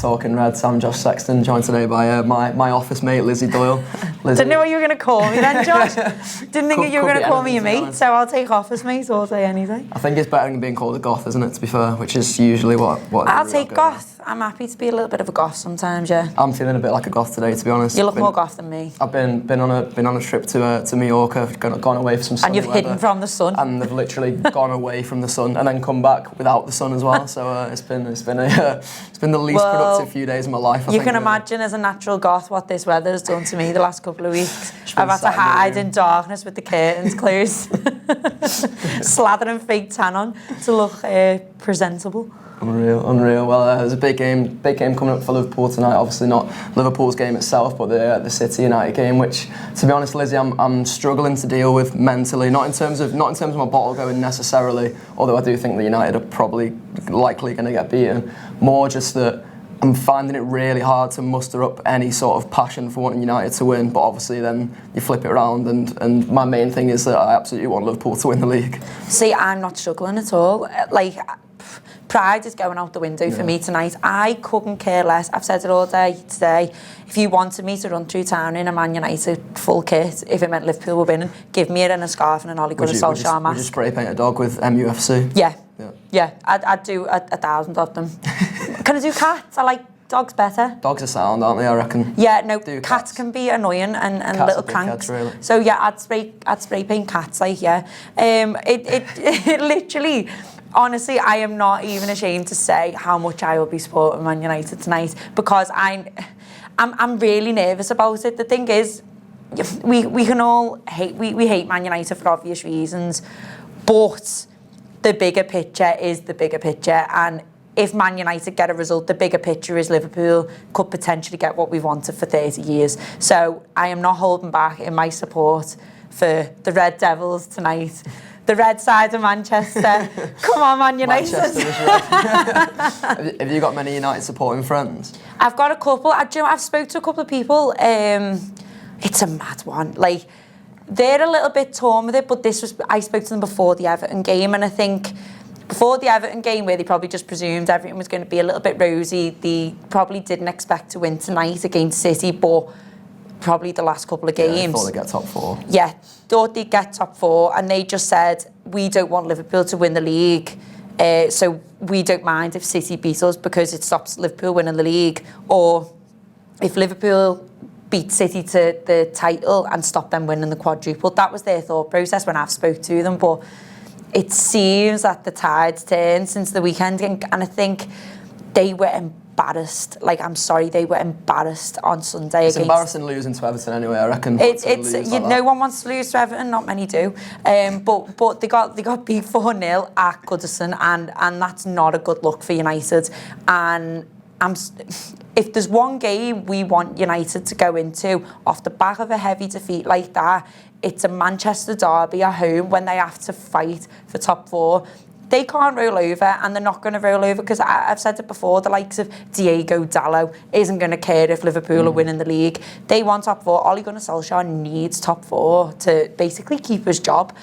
Talking Reds. I'm Josh Sexton, joined today by my office mate, Lizzi Doyle. Lizzi. Didn't know what you were going to call me then, Josh. Didn't think you were going to call me your mate, so I'll take office mate all day, any day. I think it's better than being called a goth, isn't it, to be fair, which is usually what I'll take goth. I'm happy to be a little bit of a goth sometimes, yeah. I'm feeling a bit like a goth today, to be honest. You look more goth than me. I've been on a trip to Mallorca, gone away for some sunny weather. And you've hidden from the sun. And they've literally gone away from the sun and then come back without the sun as well. So it's been the least productive few days of my life. You can imagine as a natural goth what this weather has done to me the last couple of weeks. I've had to hide in darkness with the curtains closed, slathering fake tan on to look presentable. Unreal. Well, there's a big game coming up for Liverpool tonight. Obviously not Liverpool's game itself, but the City United game, which, to be honest, Lizzie, I'm struggling to deal with mentally. Not in terms of my bottle going necessarily, although I do think the United are probably likely going to get beaten. More just that I'm finding it really hard to muster up any sort of passion for wanting United to win. But obviously, then you flip it around, and my main thing is that I absolutely want Liverpool to win the league. See, I'm not struggling at all. Like, pride is going out the window for me tonight. I couldn't care less. I've said it all day today. If you wanted me to run through town in a Man United full kit, if it meant Liverpool were winning, give me it in a scarf and an Ole Gunnar Solskjaer mask. Would you spray paint a dog with MUFC? Yeah. I'd do 1,000 of them. Can I do cats? I like dogs better. Dogs are sound, aren't they, I reckon? Yeah, no, cats can be annoying and little cranks. Really. So yeah, I'd spray paint cats, like, yeah. It literally... Honestly, I am not even ashamed to say how much I will be supporting Man United tonight, because I'm really nervous about it. The thing is, we can all hate we hate Man United for obvious reasons, but the bigger picture is the bigger picture, and if Man United get a result, the bigger picture is Liverpool could potentially get what we've wanted for 30 years. So I am not holding back in my support for the Red Devils tonight. The red side of Manchester. Come on, Man United. Have you got many United supporting friends? I've got a couple. I've spoke to a couple of people. It's a mad one. Like, they're a little bit torn with it, but I spoke to them before the Everton game, and I think before the Everton game, where they probably just presumed everything was going to be a little bit rosy, they probably didn't expect to win tonight against City, but probably the last couple of games. Yeah, thought they'd get top four. Yeah, thought they'd get top four, and they just said, we don't want Liverpool to win the league, so we don't mind if City beat us because it stops Liverpool winning the league, or if Liverpool beat City to the title and stop them winning the quadruple. That was their thought process when I've spoke to them, but it seems that the tide's turned since the weekend, and I think they were embarrassed. Like, I'm sorry, they were embarrassed on Sunday. It's embarrassing losing to Everton anyway, I reckon. No one wants to lose to Everton, not many do. But they got beat 4-0 at Goodison, and that's not a good look for United. And if there's one game we want United to go into off the back of a heavy defeat like that, it's a Manchester derby at home when they have to fight for top four. They can't roll over, and they're not going to roll over, because I've said it before, the likes of Diego Dallo isn't going to care if Liverpool are winning the league. They want top four. Ole Gunnar Solskjaer needs top four to basically keep his job,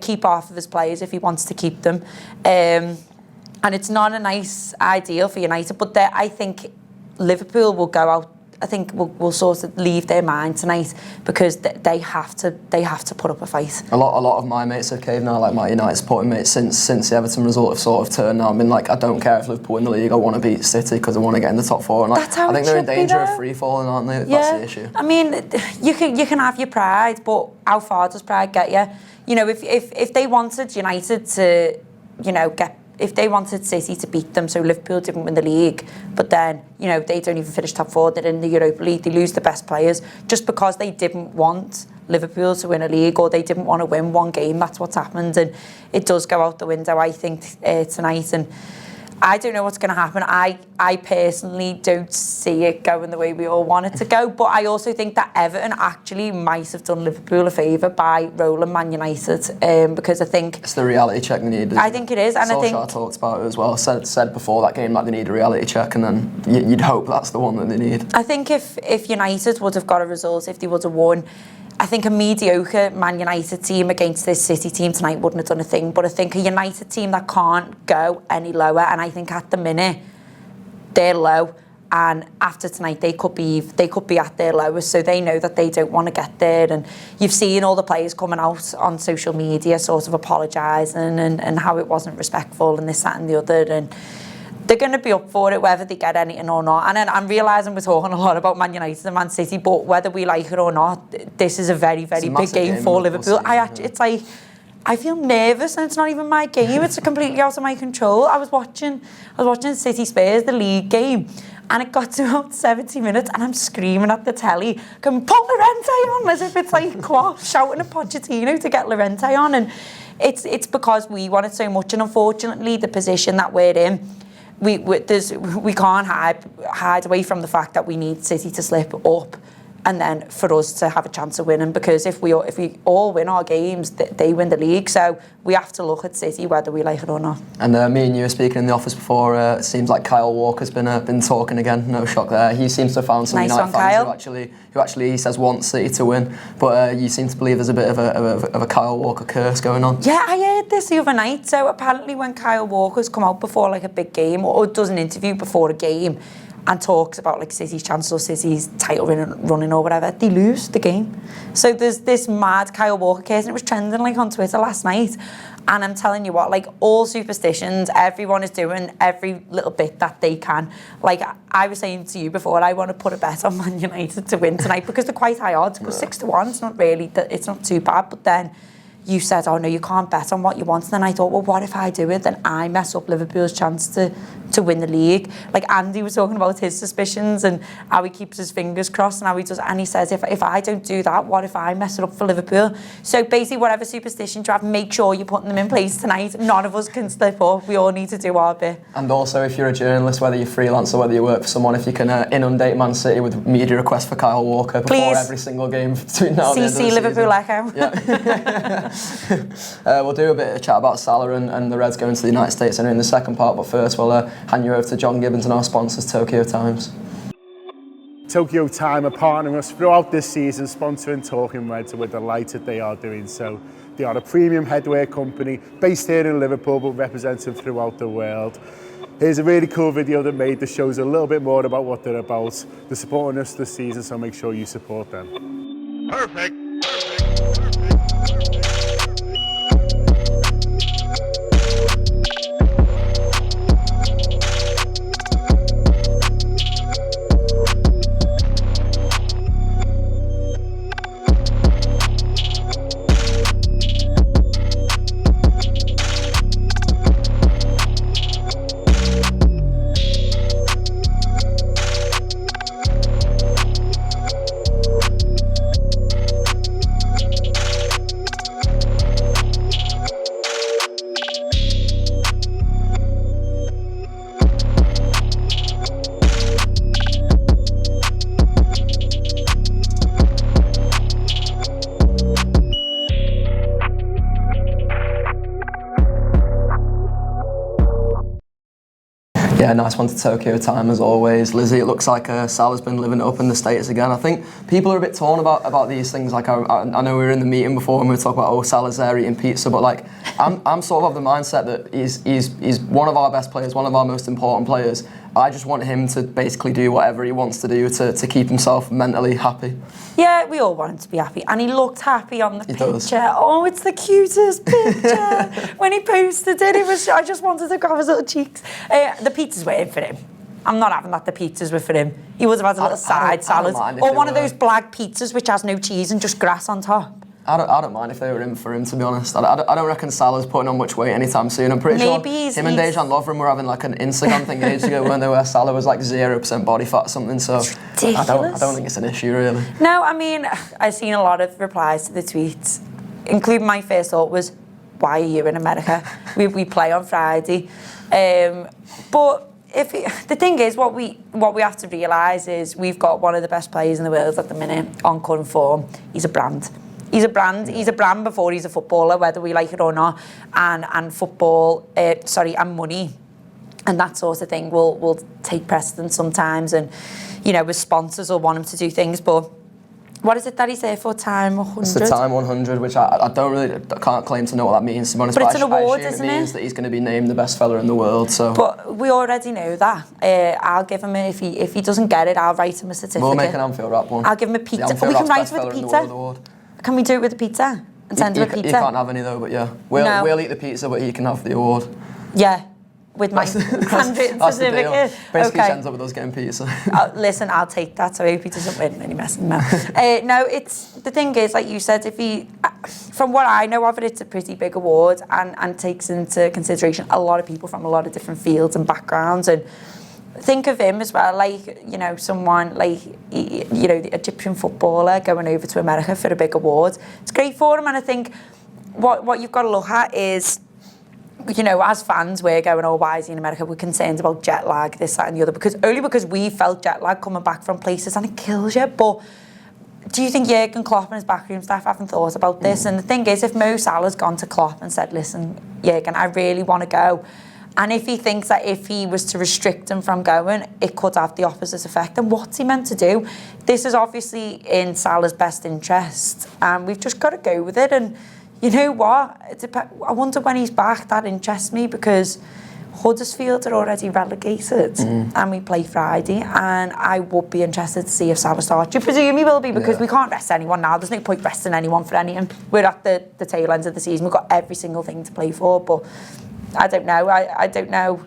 keep half of his players if he wants to keep them. And it's not a nice ideal for United, but I think Liverpool will go out. I think will sort of leave their mind tonight, because they have to put up a fight. A lot of my mates have caved now, like my United supporting mates, since the Everton result have sort of turned now. I mean, like, I don't care if Liverpool win the league, I want to beat City because I want to get in the top four. And like, I think they're in danger of free falling, aren't they? Yeah. That's the issue. I mean, you can have your pride, but how far does pride get you? You know, if they wanted United to, if they wanted City to beat them, so Liverpool didn't win the league, but then, they don't even finish top four, they're in the Europa League, they lose the best players, just because they didn't want Liverpool to win a league, or they didn't want to win one game. That's what's happened, and it does go out the window, I think, tonight. And I don't know what's going to happen. I personally don't see it going the way we all want it to go, but I also think that Everton actually might have done Liverpool a favour by rolling Man United, because I think it's the reality check they need. I think it is, and I think Solskjaer talked about it as well. Said before that game that they need a reality check, and then you'd hope that's the one that they need. I think if United would have got a result, if they would have won, I think a mediocre Man United team against this City team tonight wouldn't have done a thing, but I think a United team that can't go any lower, and I think at the minute they're low, and after tonight they could be at their lowest, so they know that they don't want to get there. And you've seen all the players coming out on social media sort of apologising and how it wasn't respectful and this, that and the other, and they're going to be up for it whether they get anything or not. And then I'm realising we're talking a lot about Man United and Man City, but whether we like it or not, this is a very, very big game for Liverpool. It's like, I feel nervous and it's not even my game. It's completely out of my control. I was watching City Spurs, the league game, and it got to about 70 minutes and I'm screaming at the telly, going, put Llorente on, as if it's like Klopp shouting at Pochettino to get Llorente on. And it's because we want it so much, and unfortunately the position that we're in, we can't hide away from the fact that we need City to slip up and then for us to have a chance of winning, because if we all win our games, they win the league. So we have to look at City whether we like it or not. And me and you were speaking in the office before. It seems like Kyle Walker's been talking again. No shock there. He seems to have found some United fans who actually he says want City to win. But you seem to believe there's a bit of a Kyle Walker curse going on. Yeah, I heard this the other night. So apparently when Kyle Walker's come out before like a big game or does an interview before a game and talks about like City's chances or City's title running or whatever, they lose the game. So there's this mad Kyle Walker case, and it was trending like on Twitter last night. And I'm telling you what, like all superstitions, everyone is doing every little bit that they can. Like I was saying to you before, I want to put a bet on Man United to win tonight because they're quite high odds. Because 6-1, it's not too bad. But then you said, oh no, you can't bet on what you want. And then I thought, well, what if I do it? Then I mess up Liverpool's chance to win the league. Like Andy was talking about his suspicions and how he keeps his fingers crossed and how he does. And he says, if I don't do that, what if I mess it up for Liverpool? So basically, whatever superstitions you have, make sure you're putting them in place tonight. None of us can slip up. We all need to do our bit. And also, if you're a journalist, whether you're freelance or whether you work for someone, if you can inundate Man City with media requests for Kyle Walker before every single game between now and the end of the Liverpool Echo. Yeah. We'll do a bit of chat about Salah and the Reds going to the United States in the second part, but first we'll hand you over to John Gibbons and our sponsors, Tokyo Times. Tokyo Time are partnering us throughout this season, sponsoring Talking Reds, and we're delighted they are doing so. They are a premium headwear company based here in Liverpool but represented throughout the world. Here's a really cool video that made the shows a little bit more about what they're about. They're supporting us this season, so make sure you support them. Perfect. Yeah, nice one to Tokyo Time as always. Lizzie, it looks like Salah's been living up in the States again. I think people are a bit torn about these things. Like I know we were in the meeting before and we were talking about, Salah's there eating pizza, but like I'm sort of the mindset that he's one of our best players, one of our most important players. I just want him to basically do whatever he wants to do to keep himself mentally happy. Yeah, we all want him to be happy. And he looked happy on the picture. Does. Oh, it's the cutest picture. When he posted it, I just wanted to grab his little cheeks. The pizzas were in for him. I'm not having that the pizzas were for him. He would have had a little side salad. Or one of those black pizzas which has no cheese and just grass on top. I don't mind if they were in for him, to be honest. I don't reckon Salah's putting on much weight anytime soon. I'm pretty sure him and Dejan Lovren were having like an Instagram thing ages ago when they were Salah was like 0% body fat or something. So I don't think it's an issue really. No, I mean, I've seen a lot of replies to the tweets, including my first thought was, why are you in America? we play on Friday. But the thing is, what we have to realise is we've got one of the best players in the world at the minute on current form. He's a brand. He's a brand. He's a brand before he's a footballer, whether we like it or not. And football, and money, and that sort of thing will take precedence sometimes. And his sponsors will want him to do things, but What is it that he's there for? Time 100? It's the Time 100, which I can't claim to know what that means, to be honest. But it's an I award, assume isn't it means that he's going to be named the best fella in the world. So. But we already know that. I'll give him it. If he doesn't get it, I'll write him a certificate. We'll make an Anfield Rap one. I'll give him a pizza. The We can Rap's write best it with a fella in the world pizza. award. Can we do it with a pizza? And send him a pizza? You can't have any though, but yeah. We'll eat the pizza, but he can have the award. Yeah. With my handwritten certificate. Basically, she ends up with us getting pizza. Listen, I'll take that. So I hope he doesn't win any messing now. No, it's the thing is, like you said, if he, from what I know of it, it's a pretty big award and takes into consideration a lot of people from a lot of different fields and backgrounds. And think of him as well, like, you know, someone like, you know, the Egyptian footballer going over to America for a big award. It's great for him, and I think what you've got to look at is, you know, as fans, we're going, oh, why is he in America? We're concerned about jet lag, this, that and the other, because we felt jet lag coming back from places and it kills you. But do you think Jurgen Klopp and his backroom staff haven't thought about this? And the thing is, if Mo Salah's gone to Klopp and said, listen, Jurgen, I really want to go, and if he thinks that if he was to restrict him from going, it could have the opposite effect, then what's he meant to do? This is obviously in Salah's best interest, and we've just got to go with it. And you know what? I wonder when he's back. That interests me, because Huddersfield are already relegated and we play Friday, and I would be interested to see if Salah starts. You presume he will be, because we can't rest anyone now. There's no point resting anyone for anything. We're at the tail end of the season. We've got every single thing to play for, but I don't know. I don't know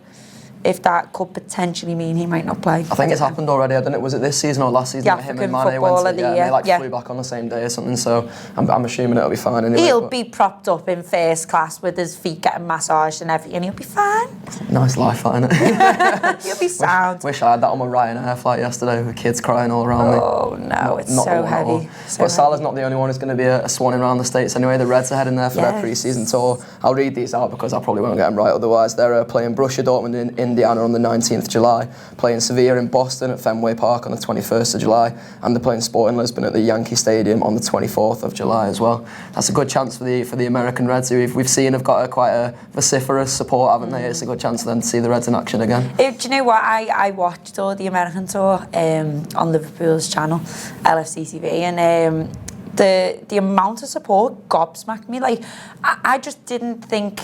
if that could potentially mean he might not play. I think it's happened already. I don't know, was it this season or last season that him and Mane went to, they flew back on the same day or something, so I'm assuming it'll be fine anyway. He'll be propped up in first class with his feet getting massaged and everything. He'll be fine. Nice life, isn't it? He'll be sound. Wish I had that on my Ryanair flight yesterday with kids crying all around me. Oh no, it's not so heavy. But Salah's not the only one who's going to be a swanning around the States anyway. The Reds are heading there for their pre-season tour. I'll read these out because I probably won't get them right otherwise. They're playing Borussia Dortmund in Indiana on the 19th of July, playing Sevilla in Boston at Fenway Park on the 21st of July, and they're playing Sporting Lisbon at the Yankee Stadium on the 24th of July as well. That's a good chance for the American Reds, who we've seen have got quite a vociferous support, haven't they? It's a good chance for them to see the Reds in action again. Do you know what? I watched all the American tour on Liverpool's channel, LFC TV, and the amount of support gobsmacked me. Like, I just didn't think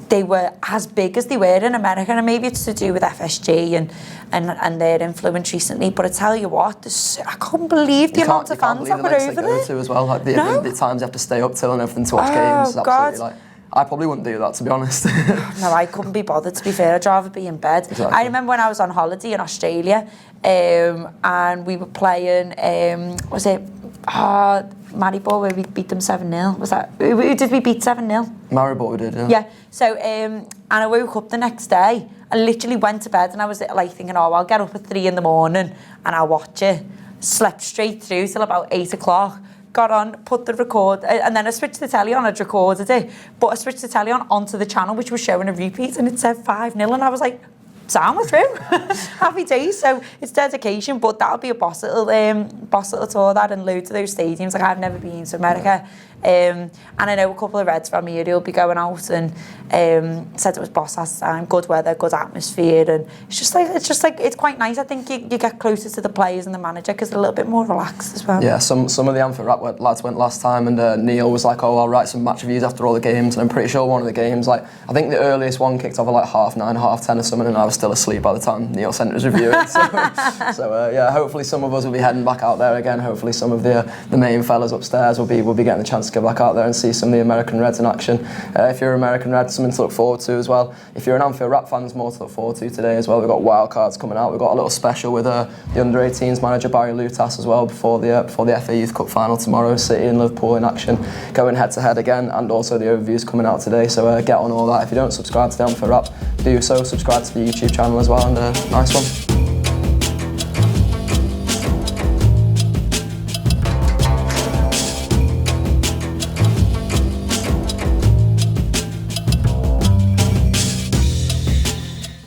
they were as big as they were in America, and maybe it's to do with FSG and their influence recently. But I tell you what, I couldn't believe the amount of fans that were over there. To as well, like the times you have to stay up till and everything to watch games. Is absolutely, like, I probably wouldn't do that, to be honest. No, I couldn't be bothered, to be fair. I'd rather be in bed. Exactly. I remember when I was on holiday in Australia, and we were playing, was it Maribor, where we beat them 7-0? Was that? Who did we beat 7-0? Maribor we did, yeah. Yeah. So, and I woke up the next day. I literally went to bed, and I was like thinking, oh, I'll get up at 3 in the morning and I'll watch it. Slept straight through till about 8 o'clock. Got on, put the record, and then I switched the telly on. I'd recorded it, but I switched the telly on onto the channel, which was showing a repeat, and it said 5-0, and I was like, sound was through. Happy days. So it's dedication, but that'll be a boss little tour, that, and loads of those stadiums. Like, I've never been to America, and I know a couple of Reds from here who'll be going out, and said it was boss last time. Good weather, good atmosphere, and it's just like it's quite nice. I think you get closer to the players and the manager because they're a little bit more relaxed as well. Yeah, some of the Anfield Rap lads went last time, and Neil was like, oh, I'll write some match reviews after all the games, and I'm pretty sure one of the games, like, I think the earliest one kicked off at like 9:30, 10:30 or something, and I was still asleep by the time Neil sent his review in. So yeah, hopefully some of us will be heading back out there again. Hopefully some of the main fellas upstairs will be getting the chance to go back out there and see some of the American Reds in action. If you're an American Red, something to look forward to as well. If you're an Anfield Rap fan, there's more to look forward to today as well. We've got wild cards coming out. We've got a little special with the under-18s manager Barry Lutas as well before the FA Youth Cup final tomorrow. City and Liverpool in action, going head to head again, and also the overviews coming out today. So get on all that. If you don't subscribe to the Anfield Rap, do so. Subscribe to the YouTube channel as well, and nice one.